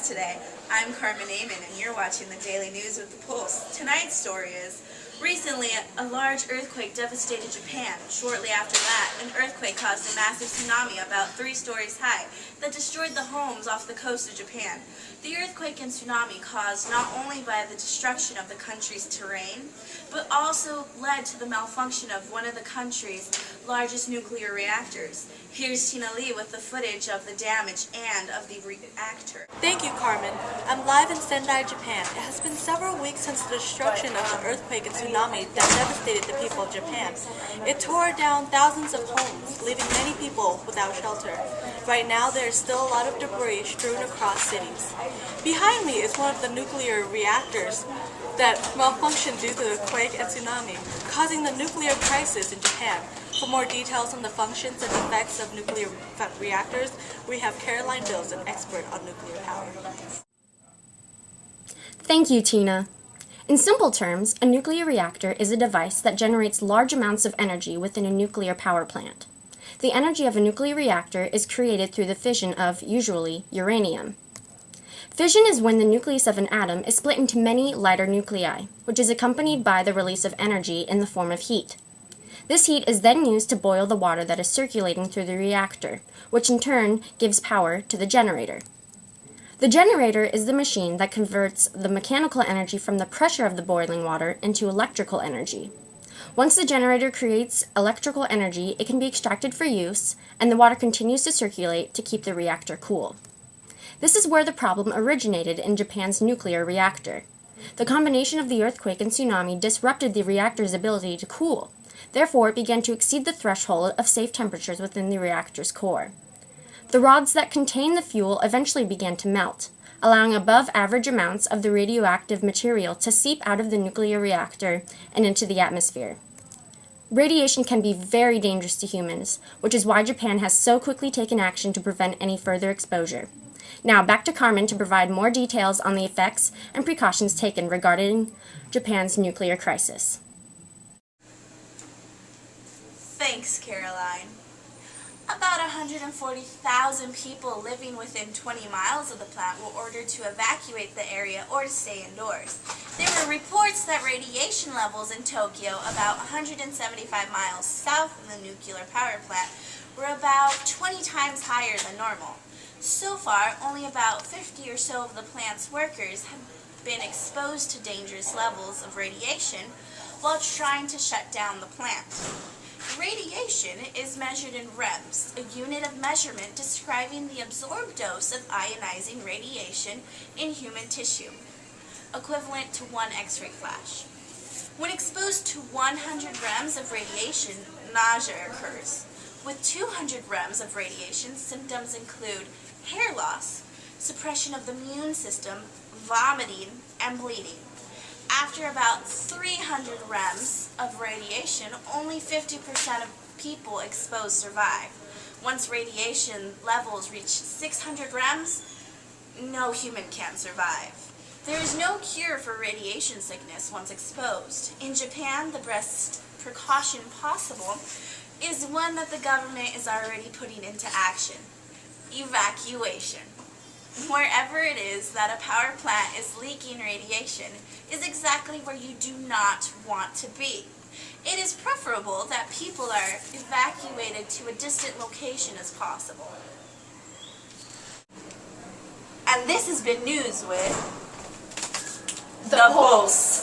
today. I'm Carmen Amon, and you're watching the Daily News with the Pulse. Tonight's story is, recently a large earthquake devastated Japan. Shortly after that, an earthquake caused a massive tsunami about 3 stories high that destroyed the homes off the coast of Japan. The earthquake and tsunami caused not only by the destruction of the country's terrain, but also led to the malfunction of one of the country's largest nuclear reactors. Here's Tina Lee with the footage of the damage and of the reactor. Thank you, Carmen. I'm live in Sendai, Japan. It has been several weeks since the destruction of the earthquake and tsunami that devastated the people of Japan. It tore down thousands of homes, leaving many people without shelter. Right now, there is still a lot of debris strewn across cities. Behind me is one of the nuclear reactors that malfunctioned due to the quake and tsunami, causing the nuclear crisis in Japan. For more details on the functions and effects of nuclear reactors, we have Caroline Bills, an expert on nuclear power. Thank you, Tina. In simple terms, a nuclear reactor is a device that generates large amounts of energy within a nuclear power plant. The energy of a nuclear reactor is created through the fission of, usually, uranium. Fission is when the nucleus of an atom is split into many lighter nuclei, which is accompanied by the release of energy in the form of heat. This heat is then used to boil the water that is circulating through the reactor, which in turn gives power to the generator. The generator is the machine that converts the mechanical energy from the pressure of the boiling water into electrical energy. Once the generator creates electrical energy, it can be extracted for use, and the water continues to circulate to keep the reactor cool. This is where the problem originated in Japan's nuclear reactor. The combination of the earthquake and tsunami disrupted the reactor's ability to cool. Therefore, it began to exceed the threshold of safe temperatures within the reactor's core. The rods that contain the fuel eventually began to melt, allowing above-average amounts of the radioactive material to seep out of the nuclear reactor and into the atmosphere. Radiation can be very dangerous to humans, which is why Japan has so quickly taken action to prevent any further exposure. Now, back to Carmen to provide more details on the effects and precautions taken regarding Japan's nuclear crisis. Thanks, Caroline. About 140,000 people living within 20 miles of the plant were ordered to evacuate the area or to stay indoors. There were reports that radiation levels in Tokyo, about 175 miles south of the nuclear power plant, were about 20 times higher than normal. So far, only about 50 or so of the plant's workers have been exposed to dangerous levels of radiation while trying to shut down the plant. Radiation is measured in rems, a unit of measurement describing the absorbed dose of ionizing radiation in human tissue, equivalent to 1 X-ray flash. When exposed to 100 rems of radiation, nausea occurs. With 200 rems of radiation, symptoms include hair loss, suppression of the immune system, vomiting, and bleeding. After about 300 rems of radiation, only 50% of people exposed survive. Once radiation levels reach 600 rems, no human can survive. There is no cure for radiation sickness once exposed. In Japan, the best precaution possible is one that the government is already putting into action: evacuation. Wherever it is that a power plant is leaking radiation is exactly where you do not want to be. It is preferable that people are evacuated to a distant location as possible. And this has been News with the Pulse.